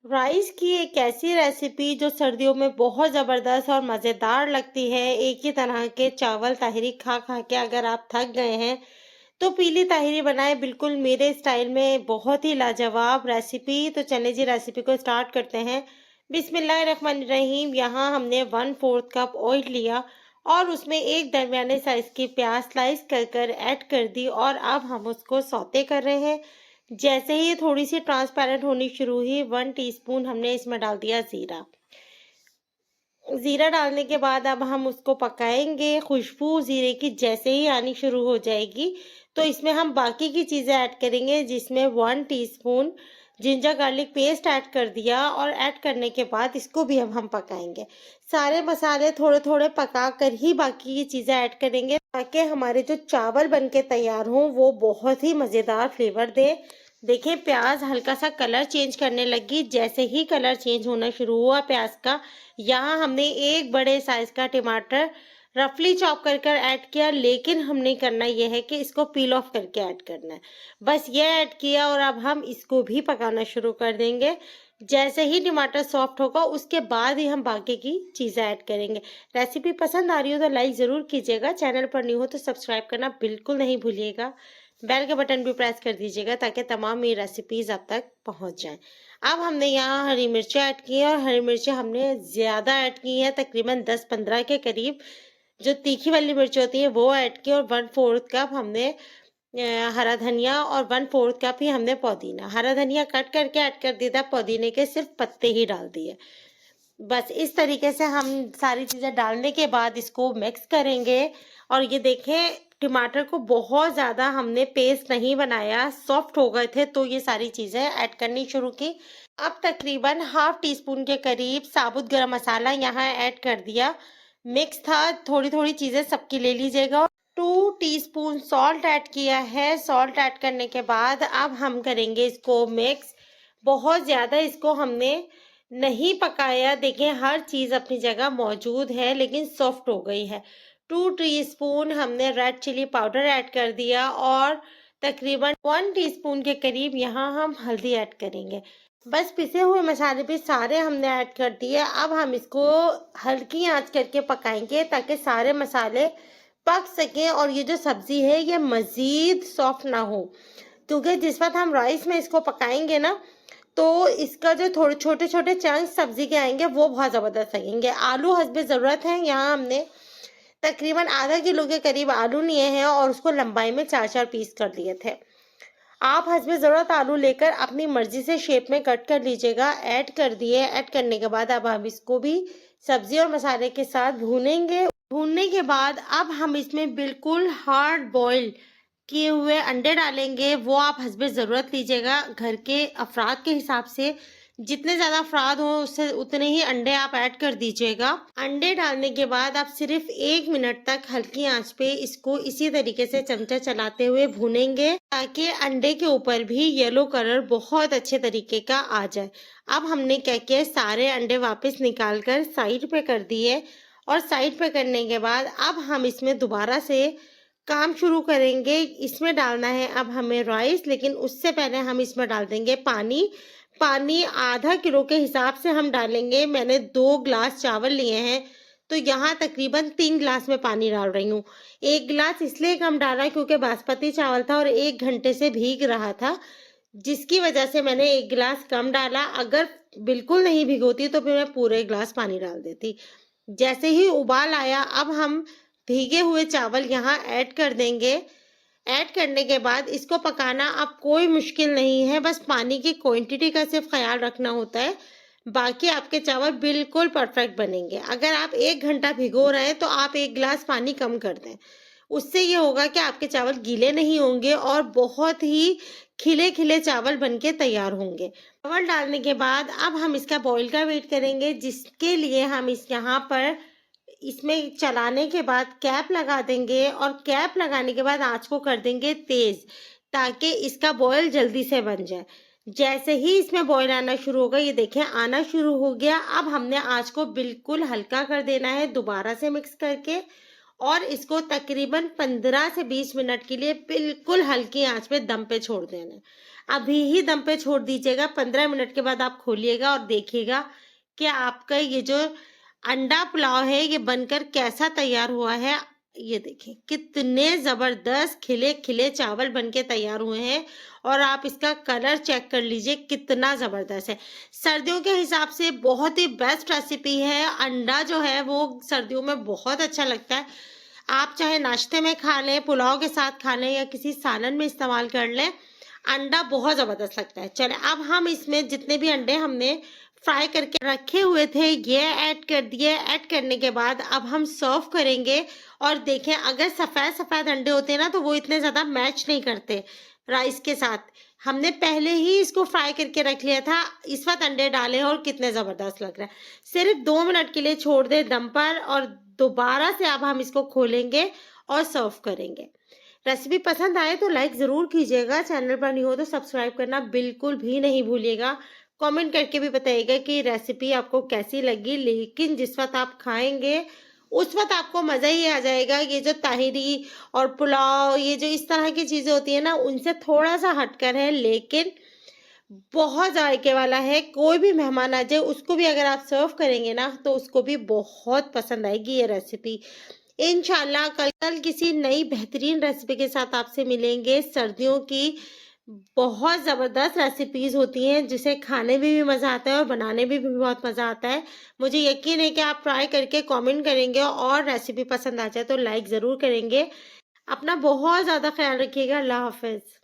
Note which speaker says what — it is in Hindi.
Speaker 1: राइस की एक ऐसी रेसिपी जो सर्दियों में बहुत ज़बरदस्त और मज़ेदार लगती है। एक ही तरह के चावल ताहिरी खा-खा के अगर आप थक गए हैं, तो पीली ताहिरी बनाएँ बिल्कुल मेरे स्टाइल में बहुत ही लाजवाब रेसिपी। तो चलिए जी रेसिपी को स्टार्ट करते हैं। बिस्मिल्लाहिर्रहमानिर्रहीम। यहाँ हमने 1/4 कप ऑयल लिया और उसमें एक दरमियाने साइज़ की प्याज़ स्लाइस कर ऐड कर दी और अब हम उसको सौते कर रहे हैं। जैसे ही ये थोड़ी-सी ट्रांसपेरेंट होनी शुरू हुई, 1 टीस्पून हमने इसमें डाल दिया ज़ीरा। ज़ीरा डालने के बाद अब हम उसको पकाएँगे। खुशबू ज़ीरे की जैसे ही आनी शुरू हो जाएगी, तो इसमें हम बाकी की चीज़ें ऐड करेंगे, जिसमें 1 teaspoon ginger garlic paste add कर दिया और ऐड करने के बाद इसको भी अब हम पकाएँगे। सारे मसाले थोड़े-थोड़े पका कर ही बाकी की चीज़ें ऐड करेंगे, ताकि हमारे जो चावल बन के तैयार हों, वो बहुत ही मज़ेदार फ्लेवर दें। देखिए प्याज़ हल्का-सा कलर चेंज करने लगी। जैसे ही कलर चेंज होना शुरू हुआ प्याज़ का, यहाँ हमने एक बड़े साइज का टमाटर रफली चॉप कर ऐड किया, लेकिन हमने करना यह है कि इसको पील ऑफ करके ऐड करना है। बस ये ऐड किया और अब हम इसको भी पकाना शुरू कर देंगे। जैसे ही टमाटर सॉफ्ट होगा उसके बाद ही हम बाकी की चीज़ें ऐड करेंगे। रेसिपी पसंद आ रही हो तो लाइक ज़रूर कीजिएगा, चैनल पर न्यू हो तो सब्सक्राइब करना बिल्कुल नहीं भूलिएगा। बेल का बटन भी प्रेस कर दीजिएगा ताकि तमाम मेरी रेसिपीज़ आप तक पहुँच जाएँ। अब हमने यहाँ हरी मिर्चें ऐड की हैं और हरी मिर्चें हमने ज़्यादा ऐड की हैं, तकरीबन 10-15 के करीब। जो तीखी वाली मिर्च होती है वो ऐड की और 1/4 कप हमने हरा धनिया और 1/4 कप ही हमने पुदीना। हरा धनिया कट करके ऐड कर दिया था, पुदीने के सिर्फ पत्ते ही डाल दिए। बस इस तरीके से हम सारी चीज़ें डालने के बाद इसको मिक्स करेंगे और ये देखें टमाटर को बहुत ज़्यादा हमने पेस्ट नहीं बनाया, सॉफ्ट हो गए थे तो ये सारी चीज़ें ऐड करनी शुरू की। अब तकरीबन हाफ टी स्पून के करीब साबुत गरम मसाला यहाँ ऐड कर दिया। मिक्स था, थोड़ी-थोड़ी चीज़ें सबकी ले लीजिएगा। 2 टीस्पून सॉल्ट ऐड किया है। सॉल्ट ऐड करने के बाद अब हम करेंगे इसको मिक्स। बहुत ज़्यादा इसको हमने नहीं पकाया। देखिए हर चीज़ अपनी जगह मौजूद है लेकिन सॉफ्ट हो गई है। 2 टीस्पून हमने रेड चिली पाउडर ऐड कर दिया और तकरीबन 1 टीस्पून के करीब यहाँ हम हल्दी ऐड करेंगे। बस पिसे हुए मसाले भी सारे हमने ऐड कर दिए। अब हम इसको हल्की आंच करके पकाएंगे ताकि सारे मसाले पक सकें और ये जो सब्जी है ये मज़ीद सॉफ्ट ना हो, क्योंकि जिस वक्त हम राइस में इसको पकाएंगे ना, तो इसका जो थोड़े छोटे-छोटे चंक्स सब्जी के आएंगे वो बहुत ज़बरदस्त लगेंगे। आलू हस्बे ज़रूरत है। यहाँ हमने तकरीबन आधा किलो के करीब आलू लिए हैं और उसको लंबाई में 4-4 पीस कर लिए थे। आप हस्बे ज़रूरत आलू लेकर अपनी मर्जी से शेप में कट कर लीजिएगा। ऐड कर दिए। ऐड करने के बाद अब हम इसको भी सब्जी और मसाले के साथ भूनेंगे। भूनने के बाद अब हम इसमें बिल्कुल हार्ड बॉयल किए हुए अंडे डालेंगे। वो आप हस्बे ज़रूरत लीजिएगा, घर के अफराद के हिसाब से। जितने ज़्यादा अफराद हो उससे उतने ही अंडे आप ऐड कर दीजिएगा। अंडे डालने के बाद आप सिर्फ 1 मिनट तक हल्की आंच पे इसको इसी तरीके से चमचा चलाते हुए भूनेंगे, ताकि अंडे के ऊपर भी येलो कलर बहुत अच्छे तरीके का आ जाए। अब हमने क्या किया, सारे अंडे वापस निकाल कर साइड पे कर दिए और साइड पे करने के बाद अब हम इसमें दोबारा से काम शुरू करेंगे। इसमें डालना है अब हमें राइस, लेकिन उससे पहले हम इसमें डाल देंगे पानी। पानी आधा किलो के हिसाब से हम डालेंगे। मैंने 2 ग्लास चावल लिए हैं, तो यहाँ तकरीबन 3 ग्लास में पानी डाल रही हूँ। 1 ग्लास इसलिए कम डाला क्योंकि बासमती चावल था और 1 घंटे से भीग रहा था, जिसकी वजह से मैंने 1 गिलास कम डाला। अगर बिल्कुल नहीं भिगोती तो फिर मैं पूरे ग्लास पानी डाल देती। जैसे ही उबाल आया अब हम भीगे हुए चावल यहाँ ऐड कर देंगे। ऐड करने के बाद इसको पकाना अब कोई मुश्किल नहीं है, बस पानी की क्वांटिटी का सिर्फ ख्याल रखना होता है। बाकी आपके चावल बिल्कुल परफेक्ट बनेंगे। अगर आप 1 घंटा भिगो रहे हैं तो आप 1 गिलास पानी कम कर दें। उससे ये होगा कि आपके चावल गीले नहीं होंगे और बहुत ही खिले-खिले चावल बनके तैयार होंगे। चावल डालने के बाद अब हम इसका बॉईल का वेट करेंगे, जिसके लिए हम यहाँ पर इसमें चलाने के बाद कैप लगा देंगे और कैप लगाने के बाद आँच को कर देंगे तेज़, ताकि इसका बॉयल जल्दी से बन जाए। जैसे ही इसमें बॉयल आना शुरू होगा, ये देखें आना शुरू हो गया। अब हमने आँच को बिल्कुल हल्का कर देना है दोबारा से मिक्स करके और इसको तकरीबन 15 से 20 मिनट के लिए बिल्कुल हल्की आँच पे दम पे छोड़ देना है। अभी ही दम पे छोड़ दीजिएगा। 15 मिनट के बाद आप खोलिएगा और देखिएगा कि आपका ये जो अंडा पुलाव है ये बनकर कैसा तैयार हुआ है। ये देखिए कितने ज़बरदस्त खिले-खिले चावल बनके तैयार हुए हैं और आप इसका कलर चेक कर लीजिए कितना ज़बरदस्त है। सर्दियों के हिसाब से बहुत ही बेस्ट रेसिपी है। अंडा जो है वो सर्दियों में बहुत अच्छा लगता है। आप चाहे नाश्ते में खा लें, पुलाव के साथ खा लें या किसी सालन में इस्तेमाल कर लें, अंडा बहुत ज़बरदस्त लगता है। चलें अब हम इसमें जितने भी अंडे हमने फ्राई करके रखे हुए थे ये ऐड कर दिए। ऐड करने के बाद अब हम सर्व करेंगे और देखें अगर सफ़ेद-सफ़ेद अंडे होते हैं ना तो वो इतने ज़्यादा मैच नहीं करते राइस के साथ। हमने पहले ही इसको फ्राई करके रख लिया था, इस वक़्त अंडे डाले और कितने ज़बरदस्त लग रहा है। सिर्फ़ 2 मिनट के लिए छोड़ दें दम पर और दोबारा से अब हम इसको खोलेंगे और सर्व करेंगे। रेसिपी पसंद आए तो लाइक ज़रूर कीजिएगा, चैनल पर न्यू हो तो सब्सक्राइब करना बिल्कुल भी नहीं भूलिएगा। कमेंट करके भी बताइएगा कि रेसिपी आपको कैसी लगी, लेकिन जिस वक़्त आप खाएँगे, उस वक़्त आपको मज़ा ही आ जाएगा। ये जो ताहिरी और पुलाव ये जो इस तरह की चीज़ें होती हैं ना, उनसे थोड़ा-सा हटकर है लेकिन बहुत जायके वाला है। कोई भी मेहमान आ जाए उसको भी अगर आप सर्व करेंगे ना, तो उसको भी बहुत पसंद आएगी ये रेसिपी। इंशाल्लाह कल किसी नई बेहतरीन रेसिपी के साथ आपसे मिलेंगे। सर्दियों की बहुत ज़बरदस्त रेसिपीज़ होती हैं जिसे खाने में भी मज़ा आता है और बनाने में भी बहुत मज़ा आता है। मुझे यकीन है कि आप ट्राई करके कमेंट करेंगे और रेसिपी पसंद आ जाए तो लाइक ज़रूर करेंगे। अपना बहुत ज़्यादा ख़्याल रखिएगा। अल्लाह हाफ़िज़।